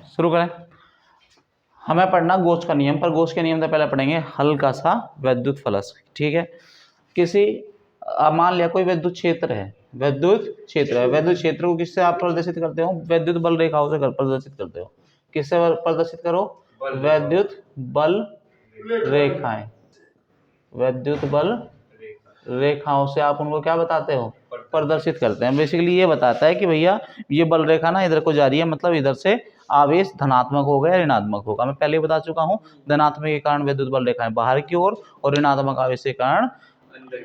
शुरू करें। हमें पढ़ना गॉस का नियम, पर गॉस के नियम से पहले पढ़ेंगे हल्का सा विद्युत फलक। ठीक है, किसी मान लिया कोई विद्युत क्षेत्र है, विद्युत क्षेत्र को किससे आप प्रदर्शित करते हो? विद्युत बल रेखाओं से प्रदर्शित करते हो। किससे प्रदर्शित करो? विद्युत बल रेखाएं, विद्युत बल रेखाओं से आप उनको क्या बताते हो? प्रदर्शित करते हैं। बेसिकली ये बताता है कि भैया ये बल रेखा ना इधर को जा रही है, मतलब इधर से आवेश धनात्मक होगा या ऋणात्मक होगा। मैं पहले ही बता चुका हूँ, धनात्मक के कारण विद्युत बल रेखाएं बाहर की ओर और ऋणात्मक आवेश के कारण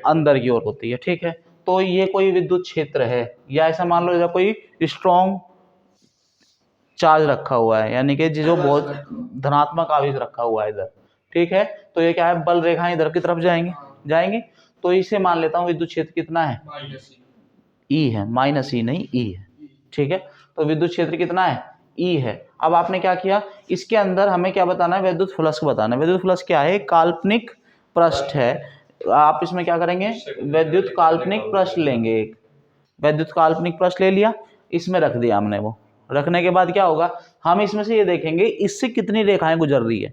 अंदर की ओर होती है। ठीक है, तो ये कोई विद्युत क्षेत्र है, या ऐसा मान लो कोई स्ट्रॉन्ग चार्ज रखा हुआ है, यानी कि जो बहुत धनात्मक आवेश रखा हुआ है इधर। ठीक है, तो ये क्या है? बल रेखाएं इधर की तरफ जाएंगी। तो इसे मान लेता हूँ विद्युत क्षेत्र कितना है? ई है, माइनस ई नहीं, ई है। ठीक है, तो विद्युत क्षेत्र कितना है? ई है। अब आपने क्या किया, इसके अंदर हमें क्या बताना है? विद्युत फ्लक्स बताना है। विद्युत फ्लक्स क्या है? काल्पनिक पृष्ठ है। आप इसमें क्या करेंगे? विद्युत काल्पनिक पृष्ठ लेंगे। एक विद्युत काल्पनिक पृष्ठ ले लिया, इसमें रख दिया हमने। वो रखने के बाद क्या होगा? हम इसमें से ये देखेंगे इससे कितनी रेखाएं गुजर रही है।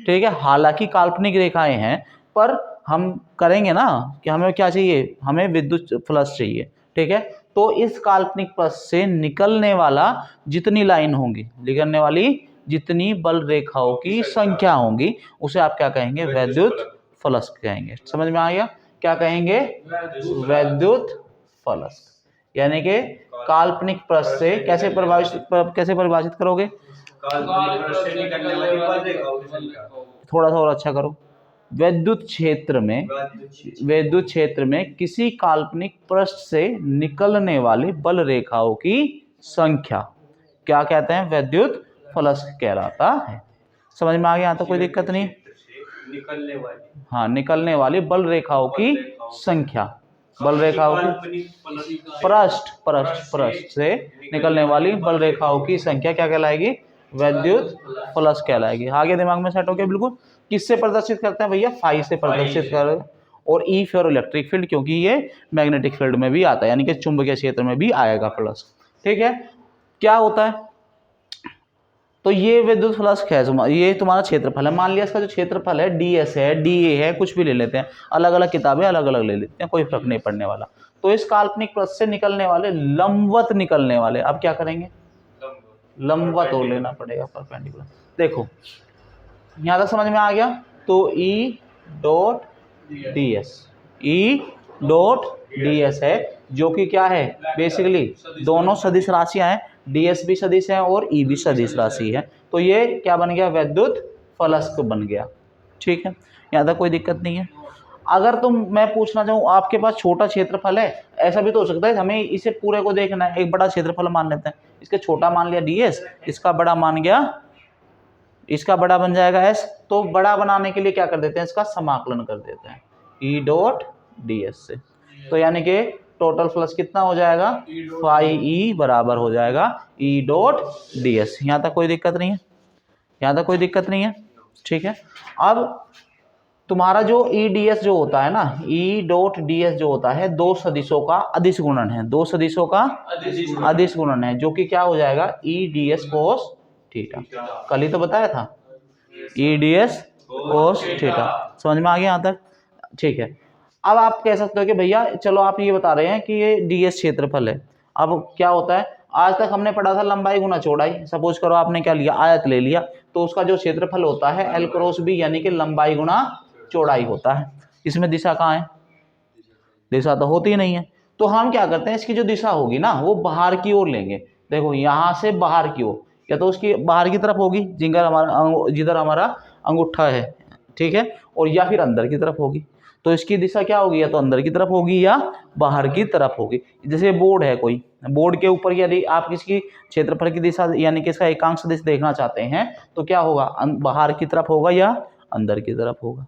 ठीक है, हालांकि काल्पनिक रेखाएं हैं, पर हम करेंगे ना कि हमें क्या चाहिए? हमें विद्युत फ्लक्स चाहिए। ठीक है, तो इस काल्पनिक पृष्ठ से निकलने वाला जितनी लाइन होंगी, निकलने वाली जितनी बल रेखाओं की संख्या होंगी, उसे आप क्या कहेंगे? विद्युत फ्लक्स कहेंगे। समझ में आ गया? क्या कहेंगे? विद्युत फ्लक्स। यानी कि काल्पनिक पृष्ठ से कैसे परिभाषित करोगे? थोड़ा सा और अच्छा करो। विद्युत क्षेत्र में किसी काल्पनिक पृष्ठ से निकलने वाली बल रेखाओं की संख्या क्या कहते हैं? विद्युत फ्लक्स कहलाता है। समझ में आ गया? यहाँ तो कोई दिक्कत नहीं। निकलने वाली बल रेखाओं की संख्या, बल रेखाओं की पृष्ठ से निकलने वाली बल रेखाओं की संख्या क्या कहलाएगी? विद्युत फ्लक्स कहलाएगी। आगे दिमाग में सेट हो गया बिल्कुल। किससे प्रदर्शित करते हैं भैया? फाई से प्रदर्शित कर, और ई फॉर इलेक्ट्रिक फील्ड, क्योंकि ये मैग्नेटिक फील्ड में भी आता है, यानी कि चुंबकीय क्षेत्र में भी आएगा फ्लक्स। ठीक है, क्या होता है? तो ये विद्युत फ्लक्स है, ये तुम्हारा क्षेत्रफल है। मान लिया इसका जो क्षेत्रफल है ds है, dA है, कुछ भी ले लेते हैं, अलग अलग किताबें अलग अलग ले लेते हैं, कोई फर्क नहीं पड़ने वाला। तो इस काल्पनिक पृष्ठ से निकलने वाले लंबवत निकलने वाले, अब क्या करेंगे? लंबवत हो लेना पड़ेगा, परपेंडिकुलर। देखो यहां तक समझ में आ गया? तो E डॉट ds है, जो कि क्या है? बेसिकली दोनों सदिश राशियां हैं, ds भी सदिश है और E भी सदिश राशि है। तो ये क्या बन गया? विद्युत फ्लक्स बन गया। ठीक है, यहाँ तक कोई दिक्कत नहीं है। अगर मैं पूछना चाहूँ, आपके पास छोटा क्षेत्रफल है, ऐसा भी तो हो सकता है, हमें इसे पूरे को देखना है। एक बड़ा क्षेत्रफल मान लेते हैं, इसका छोटा मान लिया ds, इसका बड़ा मान गया, इसका बड़ा बन जाएगा s। तो बड़ा बनाने के लिए क्या कर देते हैं? इसका समाकलन कर देते हैं E डॉट ds से। तो यानी कि टोटल फ्लक्स कितना हो जाएगा? फाई E बराबर हो जाएगा E डॉट ds। यहाँ तक कोई दिक्कत नहीं है? यहाँ तक कोई दिक्कत नहीं है? ठीक है, अब तुम्हारा जो EDS जो होता है ना, E डॉट ds जो होता है, दो सदिशों का अदिश गुणन है, दो सदिशों का अदिश गुणन है, जो कि क्या हो जाएगा? EDS cos theta. कल ही तो बताया था, EDS कोस थीटा। समझ में आ गया यहाँ तक? ठीक है, अब आप कह सकते हो कि भैया चलो आप ये बता रहे हैं कि ये ds क्षेत्रफल है। अब क्या होता है? आज तक हमने पढ़ा था लंबाई गुना चौड़ाई। सपोज करो आपने क्या लिया? आयत ले लिया, तो उसका जो क्षेत्रफल होता है L क्रॉस B, यानी कि लंबाई गुना चौड़ाई होता है। इसमें दिशा कहाँ है? दिशा तो होती ही नहीं है। तो हम क्या करते हैं, इसकी जो दिशा होगी ना, वो बाहर की ओर लेंगे। देखो यहां से बाहर की ओर, या तो उसकी बाहर की तरफ होगी जिधर हमारा अंगूठा है, ठीक है, और या फिर अंदर की तरफ होगी। तो इसकी दिशा क्या होगी? या तो अंदर की तरफ होगी या बाहर की तरफ होगी। जैसे बोर्ड है, कोई बोर्ड के ऊपर यदि आप इसकी क्षेत्रफल की दिशा यानी कि इसका एकांक सदिश देखना चाहते हैं, तो क्या होगा? बाहर की तरफ होगा या अंदर की तरफ होगा।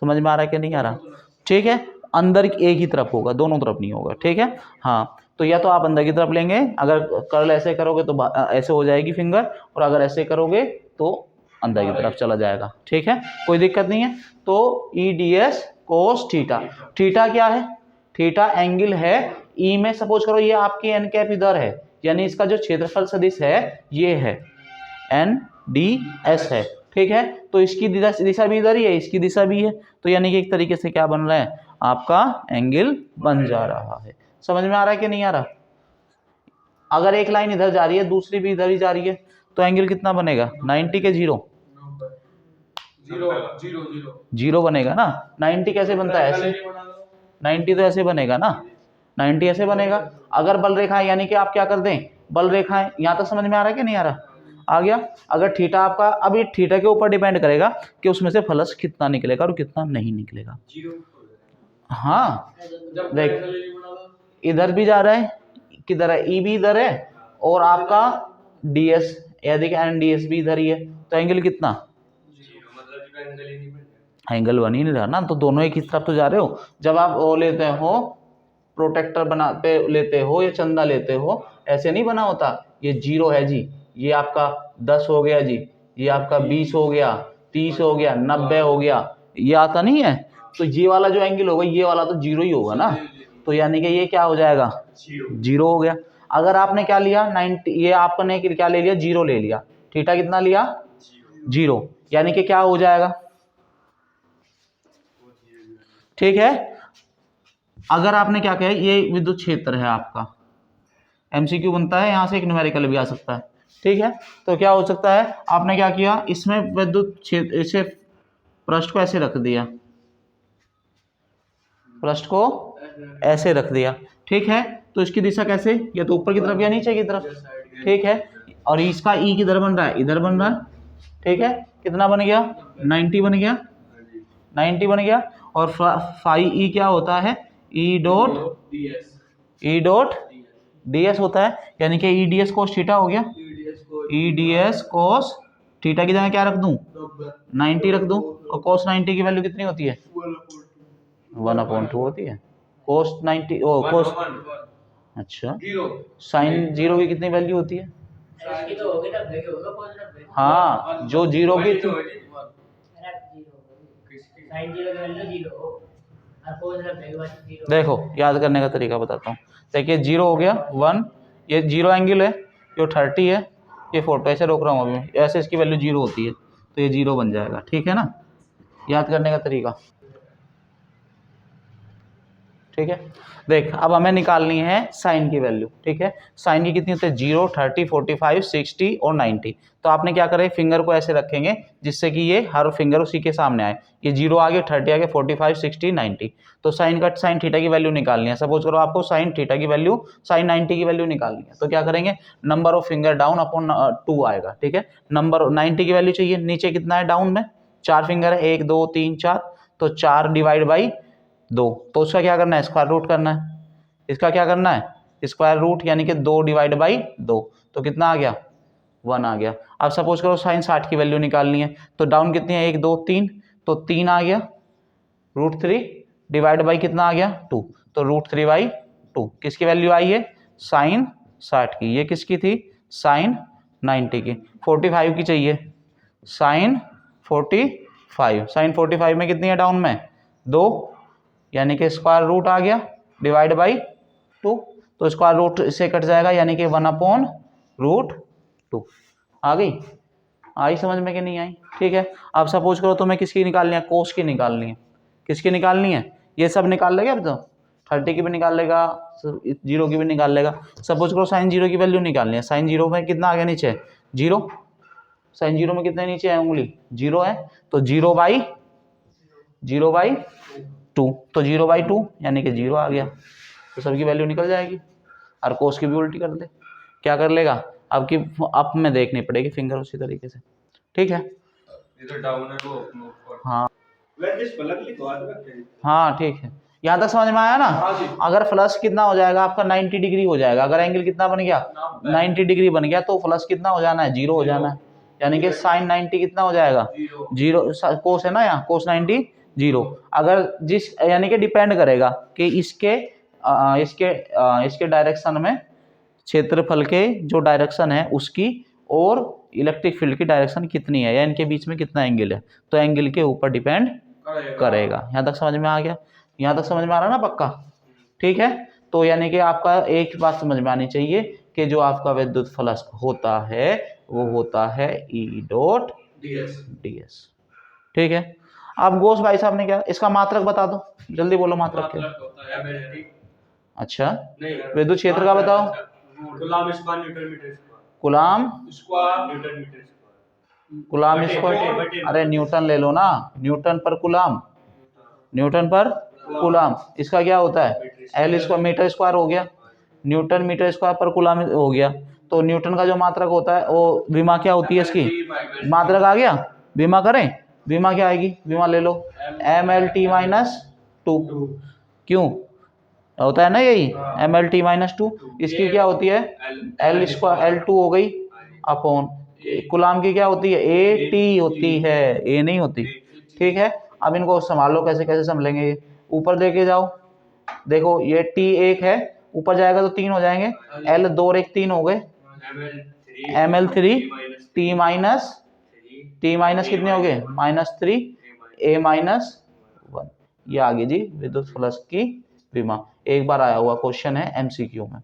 समझ में आ रहा है कि नहीं आ रहा? ठीक है, अंदर एक ही तरफ होगा, दोनों तरफ नहीं होगा। ठीक है, हाँ, तो या तो आप अंदर की तरफ लेंगे, अगर कर्ल ऐसे करोगे तो ऐसे हो जाएगी फिंगर, और अगर ऐसे करोगे तो अंदर की तरफ चला जाएगा। ठीक है, कोई दिक्कत नहीं है। तो EDS कोस थीटा, थीटा क्या है? थीटा एंगल है E में। सपोज करो ये आपकी n कैप इधर है, यानी इसका जो क्षेत्रफल सदिश है ये है, NDS है, ठीक है। तो इसकी दिशा भी इधर ही है, इसकी दिशा भी है, तो यानी कि एक तरीके से क्या बन रहा है, आपका एंगल बन जा रहा है। समझ में आ रहा है कि नहीं आ रहा? अगर एक लाइन इधर जा रही है, दूसरी भी इधर ही जा रही है, तो एंगल कितना बनेगा, 90 के जीरो जीरो बनेगा ना। 90 कैसे बनता है, ऐसे 90 तो ऐसे बनेगा ना, 90 ऐसे बनेगा। अगर बल रेखा यानी कि आप क्या कर दें, बल रेखाएं, यहाँ तक समझ में आ रहा है कि नहीं आ रहा? आ गया। अगर थीटा आपका, अभी थीटा के ऊपर डिपेंड करेगा कि उसमें से फलस कितना निकलेगा और कितना नहीं निकलेगा। हाँ देख, इधर भी जा रहा है, किधर है, ई भी इधर है, और आपका DS यदि NDS भी इधर ही है, तो एंगल कितना, एंगल बन ही नहीं रहा ना। तो दोनों एक ही तरफ तो जा रहे हो। जब आप वो लेते हो, प्रोटेक्टर बनाते लेते हो या चंदा लेते हो, ऐसे नहीं बना होता, ये 0 है जी, ये आपका 10 हो गया जी, ये आपका 20 हो गया, 30 हो गया, 90 हो गया, ये आता नहीं है। तो ये वाला जो एंगल होगा, ये वाला तो 0 ही होगा ना, तो यानी कि ये क्या हो जाएगा, 0 हो गया। अगर आपने क्या लिया, 90, ये आपने क्या ले लिया, 0 ले लिया, थीटा कितना लिया, 0, यानी कि क्या हो जाएगा, ठीक है। अगर आपने क्या कहा, ये विद्युत क्षेत्र है आपका, MCQ बनता है, यहां से एक न्यूमेरिकल भी आ सकता है, ठीक है। तो क्या हो सकता है, आपने क्या किया, इसमें विद्युत क्षेत्र, इसे पृष्ठ को ऐसे रख दिया, पृष्ठ को ऐसे रख दिया, ठीक है। तो इसकी दिशा कैसे, या तो ऊपर की तरफ या नीचे की तरफ, ठीक है। और इसका ई किधर बन रहा है, इधर बन रहा है, ठीक है। कितना बन गया, 90 बन गया, 90 बन गया। और फाई ई क्या होता है, ई डॉट ds होता है, यानी कि EDS कोस थीटा हो गया, EDS कोस थीटा की जगह क्या रख दूं, 90 रख दूं। और कोस 90 की वैल्यू कितनी होती है, 1/2 होती है। कोस 90 ओ कोस, अच्छा, साइन 0 की कितनी वैल्यू होती है, हाँ जो 0 की देखो, याद करने का तरीका बताता हूँ। देखिए 0 हो गया 1, ये 0 एंगल है, ये 30 है, ये 40, ऐसे रोक रहा हूँ अभी, ऐसे इसकी वैल्यू 0 होती है, तो ये 0 बन जाएगा, ठीक है ना। याद करने का तरीका, ठीक है। देख, अब हमें निकालनी है साइन की वैल्यू, ठीक है। साइन की कितनी होती है, 0, 30, 45, 60 और 90। तो आपने क्या करें, फिंगर को ऐसे रखेंगे जिससे कि ये हर फिंगर उसी के सामने आए, ये 0 आगे, 30 आगे, 45, 60, 90। तो साइन थीटा की वैल्यू निकालनी है। सपोज करो आपको साइन थीटा की वैल्यू, साइन 90 की वैल्यू निकालनी है, तो क्या करेंगे, number of finger down upon 2 आएगा, ठीक है। नंबर 90 की वैल्यू चाहिए, नीचे कितना है डाउन में, 4 फिंगर है, 1 2 3 4, तो 4 डिवाइड बाई 2, तो उसका क्या करना है, स्क्वायर रूट करना है। इसका क्या करना है, स्क्वायर रूट, यानी कि 2 डिवाइड बाई 2, तो कितना आ गया, 1 आ गया। अब सपोज करो साइन 60 की वैल्यू निकालनी है, तो डाउन कितनी है, 1 2 3, तो 3 आ गया, √3 डिवाइड बाई कितना आ गया, 2, तो √3 बाई 2। किसकी वैल्यू आई है, साइन 60 की। ये किसकी थी, साइन 90 की। 45 की चाहिए, साइन 45, साइन 45 में कितनी है डाउन में, 2, यानी कि स्क्वायर रूट आ गया, डिवाइड बाई 2, तो स्क्वायर रूट इससे कट जाएगा, यानी कि 1/√2 आ गई। आई समझ में कि नहीं आई, ठीक है। अब सपोज करो तुम्हें किसकी निकालनी है, कोस की निकालनी है। किसकी निकालनी है, ये सब निकाल लेगा, अब तो 30 की भी निकाल लेगा, 0 की भी निकाल लेगा। सपोज करो साइन 0 की वैल्यू निकालनी है। साइन 0 में कितना आ गया नीचे, 0, साइन 0 में कितने नीचे है उंगली, 0 है, तो 0/2, तो 0/2 यानी कि 0 आ गया, तो सबकी वैल्यू निकल जाएगी। और कोस की भी उल्टी कर दे, क्या कर लेगा, अब की अप में देखनी पड़ेगी फिंगर उसी तरीके से, ठीक है। इधर डाउन है वो, हाँ हाँ ठीक है, यहाँ तक समझ में आया ना। अगर फ्लश कितना हो जाएगा आपका, 90 डिग्री हो जाएगा। अगर एंगल कितना बन गया, 90 डिग्री बन गया, तो फ्लश कितना हो जाना है, 0 हो जाना है, यानी कि साइन 90 कितना हो जाएगा, 0। कोस है ना यहाँ, कोस 90 0। अगर जिस, यानी कि डिपेंड करेगा कि इसके डायरेक्शन में, क्षेत्रफल के जो डायरेक्शन है उसकी, और इलेक्ट्रिक फील्ड की डायरेक्शन कितनी है, या इनके बीच में कितना एंगल है, तो एंगल के ऊपर डिपेंड करेगा। यहाँ तक समझ में आ गया, यहाँ तक समझ में आ रहा ना पक्का, ठीक है। तो यानी कि आपका एक बात समझ में आनी चाहिए कि जो आपका विद्युत फलक होता है वो होता है E डॉट ds। ठीक है। अब गोस भाई साहब ने क्या, इसका मात्रक बता दो, जल्दी बोलो मात्रक क्या। अच्छा, विद्युत क्षेत्र का बताओ। गुलाम स्क्वायर, अरे न्यूटन ले लो ना, न्यूटन पर गुलाम, न्यूटन पर गुलाम। इसका क्या होता है, एल स्क्वायर मीटर स्क्वायर हो गया, न्यूटन मीटर स्क्वायर पर गुलाम हो गया। तो न्यूटन का जो मात्रक होता है वो विमा क्या होती है, इसकी मात्रक आ गया। विमा करें, विमा क्या आएगी, विमा ले लो MLT-2। क्यों होता है ना यही MLT-2। इसकी क्या होती है L स्क्वायर L2 हो गई अपॉन गुलाम की क्या होती है AT होती है, A नहीं होती। ठीक है, अब इनको संभालो, कैसे कैसे संभलेंगे। ऊपर लेके जाओ, देखो ये T1 है, ऊपर जाएगा तो 3 हो जाएंगे, L2 और 1 3 हो गए, ML3 T माइनस कितने हो गए -3 A-1। ये आ गई जी विद्युत फ्लक्स की विमा। एक बार आया हुआ क्वेश्चन है MCQ में।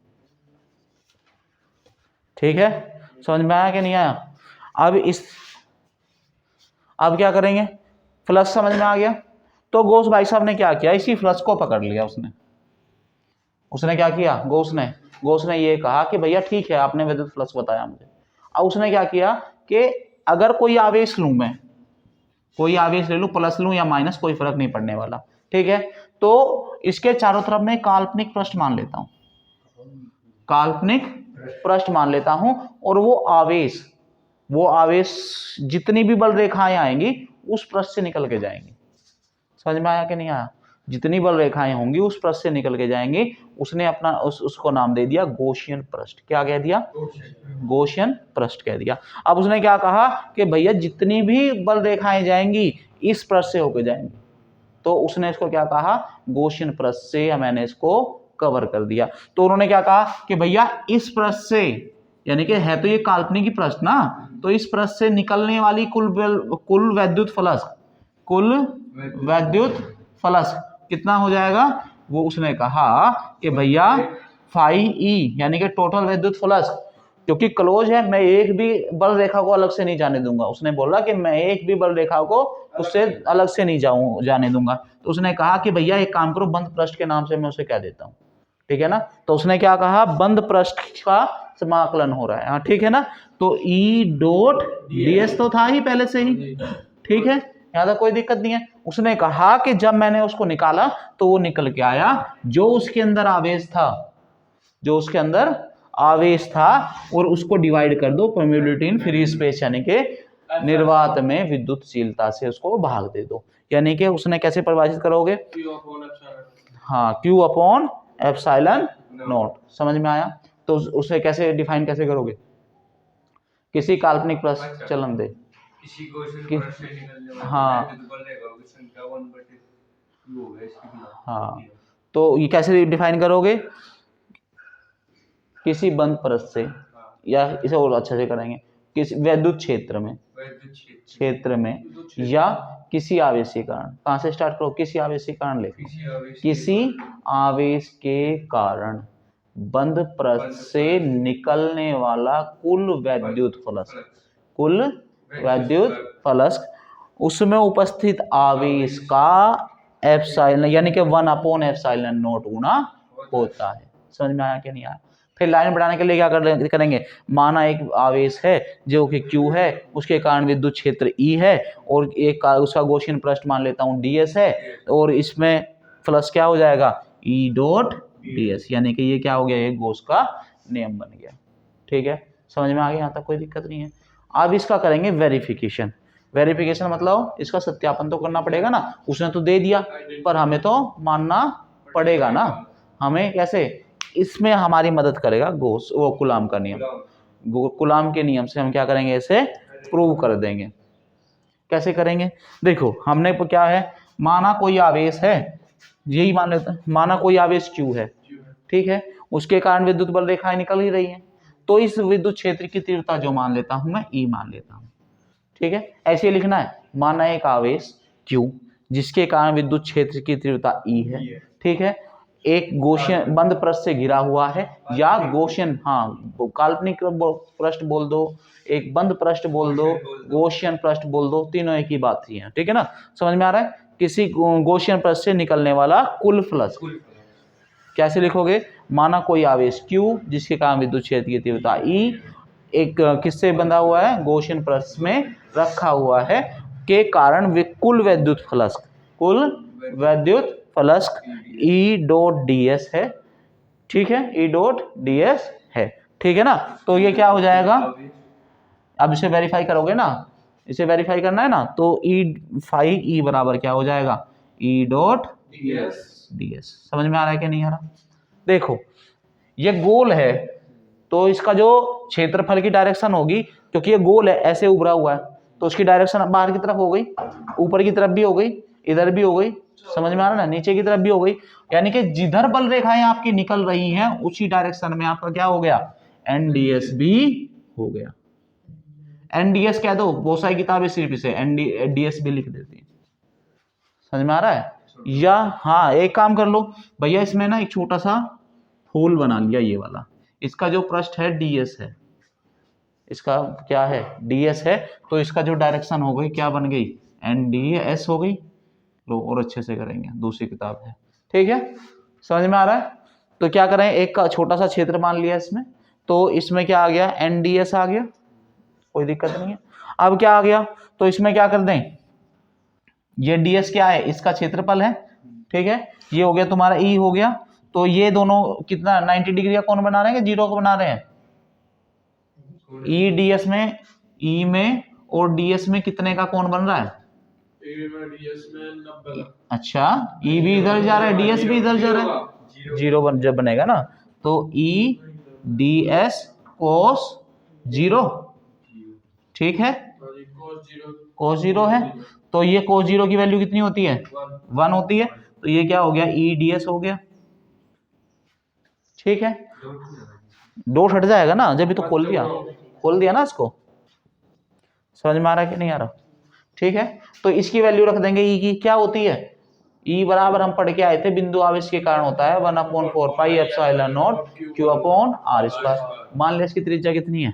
ठीक है, समझ में आया कि नहीं आया। अब क्या करेंगे, फ्लक्स समझ में आ गया। तो गोस भाई साहब ने क्या किया, इसी फ्लक्स को पकड़ लिया उसने क्या किया, गोस ने ये कहा कि भैया ठीक है आपने विद्युत फ्लक्स बताया मुझे। अब उसने क्या किया कि अगर कोई आवेश लूं मैं, कोई आवेश ले लूं, प्लस लूं या माइनस, कोई फर्क नहीं पड़ने वाला। ठीक है, तो इसके चारों तरफ में काल्पनिक पृष्ठ मान लेता हूं, काल्पनिक पृष्ठ मान लेता हूं, और वो आवेश जितनी भी बल रेखाएं आएंगी उस पृष्ठ से निकल के जाएंगी। समझ में आया कि नहीं आया। जितनी बल रेखाएं होंगी उस पृष्ठ से निकल के जाएंगी। उसने अपना उसको नाम दे दिया गॉसियन पृष्ठ। क्या कह दिया, गॉसियन पृष्ठ कह दिया। अब उसने क्या कहा कि भैया जितनी भी बल रेखाएं जाएंगी इस पृष्ठ से होकर जाएंगी, तो उसने इसको क्या कहा, गॉसियन पृष्ठ से मैंने इसको कवर कर दिया। तो उन्होंने क्या कहा कि भैया इस पृष्ठ से, यानी कि है तो ये काल्पनिक ही पृष्ठ ना, तो इस पृष्ठ से निकलने वाली कुल वैद्युत फ्लक्स कितना हो जाएगा, वो उसने कहा कि भैया फाई ई, यानी कि टोटल विद्युत फ्लक्स, क्योंकि क्लोज है, मैं एक भी बल रेखा को अलग से नहीं जाने दूंगा। उसने बोला कि मैं एक भी बल रेखा को उससे अलग से नहीं जाने दूंगा। तो उसने कहा कि भैया एक काम करो, बंद पृष्ठ के नाम से मैं उसे कह देता हूँ। ठीक है ना, तो उसने क्या कहा, बंद पृष्ठ का समाकलन हो रहा है। हाँ ठीक है ना, तो E डॉट ds तो था ही पहले से ही। ठीक है, यहाँ तक कोई दिक्कत नहीं है। उसने कहा कि जब मैंने उसको निकाला तो वो निकल के आया जो उसके अंदर आवेश था, और उसको डिवाइड कर दो परमिएबिलिटी इन फ्री स्पेस, यानी कि निर्वात में विद्युतशीलता से उसको भाग दे दो। यानी कि उसने कैसे परिभाषित करोगे, हाँ Q अपॉन एप्सिलॉन नॉट। समझ में आया। तो उसे कैसे डिफाइन कैसे करोगे, किसी काल्पनिक पृष्ठ चलन दे हाँ हाँ, तो ये कैसे डिफाइन करोगे, किसी बंद पृष्ठ से, या इसे और अच्छे से करेंगे, किसी विद्युत क्षेत्र में या किसी आवेशी कारण। कहां से स्टार्ट करो, किसी आवेशी कारण लेखो, किसी आवेश के कारण बंद पृष्ठ से निकलने वाला कुल विद्युत फ्लक्स, उसमें उपस्थित आवेश का एप्सिलॉन, यानी कि 1/एप्सिलॉन नॉट गुना होता है। समझ में आया कि नहीं आया। फिर लाइन बढ़ाने के लिए क्या करेंगे, माना एक आवेश है जो कि Q है, उसके कारण विद्युत क्षेत्र E है, और एक उसका गॉसियन पृष्ठ मान लेता हूँ ds है, और इसमें फ्लक्स क्या हो जाएगा E डॉट ds, यानी कि ये क्या हो गया, ये गॉस का नियम बन गया। ठीक है, समझ में आ गया, यहाँ तक कोई दिक्कत नहीं है। अब इसका करेंगे वेरिफिकेशन। मतलब इसका सत्यापन तो करना पड़ेगा ना, उसने तो दे दिया पर हमें तो मानना पड़ेगा ना। हमें कैसे, इसमें हमारी मदद करेगा कूलाम का नियम। कूलाम के नियम से हम क्या करेंगे, इसे प्रूव कर देंगे। कैसे करेंगे, देखो हमने क्या है, माना कोई आवेश है, यही मान लेते हैं, माना कोई आवेश Q है, ठीक है, उसके कारण विद्युत बल रेखाएं निकल ही रही हैं, तो इस विद्युत क्षेत्र की तीव्रता जो मान लेता हूं मैं E मान लेता हूं। ठीक है, ऐसे लिखना है, माना एक आवेश Q जिसके कारण विद्युत क्षेत्र की तीव्रता E है। ठीक है, एक गॉसियन बंद पृष्ठ से घिरा हुआ है, या गॉसियन, हाँ काल्पनिक पृष्ठ बोल दो, एक बंद पृष्ठ बोल दो, गॉसियन पृष्ठ बोल दो, तीनों एक ही बात ही है, ठीक है ना, समझ में आ रहा है। किसी गॉसियन पृष्ठ से निकलने वाला कुल फ्लक्स कैसे लिखोगे, माना कोई आवेश Q जिसके कारण विद्युत क्षेत्र की तीव्रता E एक किससे बंधा हुआ है, गॉसियन पृष्ठ में रखा हुआ है, के कारण कुल विद्युत फ्लक्स E डॉट ds है, ठीक है, E डॉट ds है, ठीक है ना। तो ये क्या हो जाएगा, अब इसे वेरीफाई करोगे ना, इसे वेरीफाई करना है ना, तो E बराबर क्या हो जाएगा, E डॉट ds। समझ में आ रहा है कि नहीं आ रहा। देखो ये गोल है तो इसका जो क्षेत्रफल की डायरेक्शन होगी, क्योंकि ये गोल है ऐसे उभरा हुआ है, तो उसकी डायरेक्शन बाहर की तरफ हो गई, ऊपर की तरफ भी हो गई, इधर भी हो गई, समझ में आ रहा है ना, नीचे की तरफ भी हो गई, यानी कि जिधर बल रेखाएं आपकी निकल रही हैं उसी डायरेक्शन में आपका क्या हो गया, NDS भी हो गया। NDS कह दो, बहुत सारी किताबें सिर्फ इसे NDS भी लिख देती है, समझ में आ रहा है। या हाँ एक काम कर लो भैया, इसमें ना एक छोटा सा होल बना लिया, ये वाला, इसका जो पृष्ठ है DS है, इसका क्या है DS है, तो इसका जो डायरेक्शन हो गई क्या बन गई, NDS हो गई। लो और अच्छे से करेंगे, दूसरी किताब है, ठीक है, समझ में आ रहा है। तो क्या करें, एक का छोटा सा क्षेत्र मान लिया इसमें, तो इसमें क्या आ गया, NDS आ गया, कोई दिक्कत नहीं है। अब क्या आ गया, तो इसमें क्या कर दें, ये DS क्या है, इसका क्षेत्रफल है, ठीक है, ये हो गया तुम्हारा E हो गया, तो ये दोनों कितना 90 डिग्री का कोण बना रहे हैं कि 0 को बना रहे हैं, EDS में, E में और DS में कितने का कोण बन रहा है, DS में 90। अच्छा E भी इधर जा रहा है, DS भी इधर जा रहा है, 0 जब बनेगा ना, तो EDS cos 0, ठीक है, cos 0 है, तो ये cos 0 की वैल्यू कितनी होती है, 1 होती है, तो ये क्या हो गया, EDS हो गया, ठीक है, डॉट हट जाएगा ना, जब भी तो खोल दिया ना इसको, समझ में आ रहा है कि नहीं आ रहा, ठीक है। तो इसकी वैल्यू रख देंगे E की, क्या होती है, E बराबर हम पढ़ के आए थे, बिंदु आवेश के कारण होता है 1/4 pi epsilon not Q upon R square. मान लिया इसकी त्रिज्या कितनी है,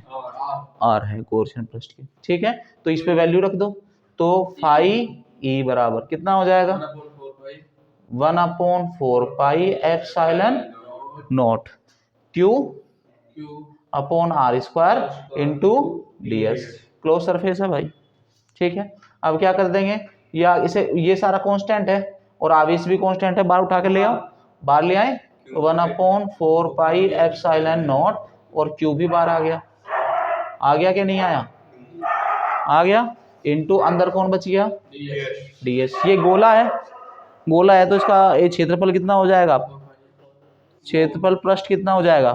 R है गॉसियन पृष्ठ की, ठीक है, तो इस पे वैल्यू रख दो, तो फाई E बराबर कितना हो जाएगा, 1/4 pi epsilon not Q upon R square into DS, close surface है भाई, ठीक है। अब क्या कर देंगे, या इसे, ये सारा कांस्टेंट है और आवेश भी कांस्टेंट है, बाहर उठा के ले आओ, बाहर ले आए, 1/4 पाई एप्सिलॉन नॉट और Q भी बाहर आ गया कि नहीं आया, आ गया, इंटू अंदर कौन बच गया, DS। ये गोला है तो इसका ये क्षेत्रफल कितना हो जाएगा, क्षेत्रफल पृष्ठ कितना हो जाएगा,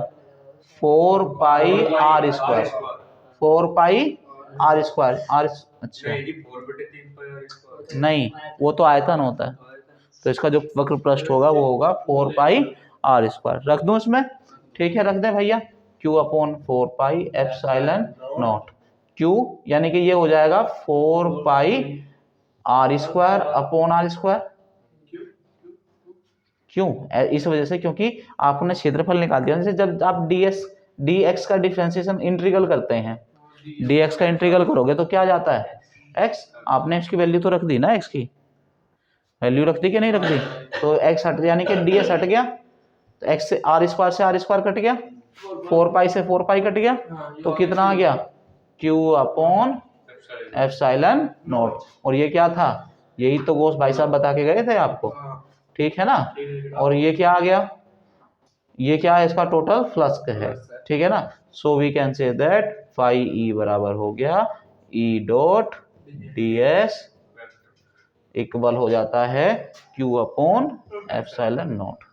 4 पाई R स्क्वायर, 4 पाई R स्क्वायर, R, अच्छा नहीं वो तो आयतन होता है, तो इसका जो वक्र पृष्ठ होगा वो होगा 4 पाई R स्क्वायर, रख दूं इसमें, ठीक है, रख दे भैया, Q upon 4 pi epsilon not Q, यानी कि ये हो जाएगा 4 पाई R square upon R square, क्यों, इस वजह से क्योंकि आपने क्षेत्रफल निकाल दिया, जैसे जब आप dx का डिफरेंशिएशन इंटीग्रल करते हैं, dx का इंटीग्रल करोगे तो क्या जाता है, x, आपने x की वैल्यू तो रख दी ना, x की वैल्यू रख दी कि नहीं रख दी, तो x हट, यानी कि ds हट गया, तो x से R स्क्वायर कट गया, 4 पाई से 4 पाई कट गया, तो कितना आ गया, Q अपॉन एप्सिलॉन नॉट, और ये क्या था, यही तो गोस भाई साहब बता के गए थे आपको, ठीक है ना, और ये क्या आ गया, ये क्या है, इसका टोटल फ्लक्स है, ठीक है ना, so we can say that phi E बराबर हो गया E डॉट DS इक्वल हो जाता है Q अपॉन एप्सिलॉन नॉट,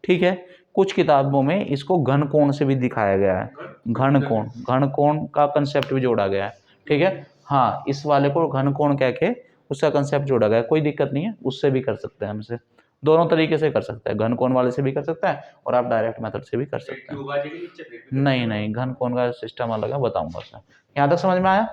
ठीक है। कुछ किताबों में इसको घन कोण से भी दिखाया गया है, घन कोण का कंसेप्ट भी जोड़ा गया है, ठीक है, हाँ इस वाले को घन कोण कह के उसका कंसेप्ट जोड़ा गया है, कोई दिक्कत नहीं है, उससे भी कर सकते हैं, हमसे दोनों तरीके से कर सकते हैं, घन कोण वाले से भी कर सकता है और आप डायरेक्ट मेथड से भी कर सकते हैं, नहीं घन कोण का सिस्टम अलग है, बताऊंगा सर, यहाँ तक समझ में आया।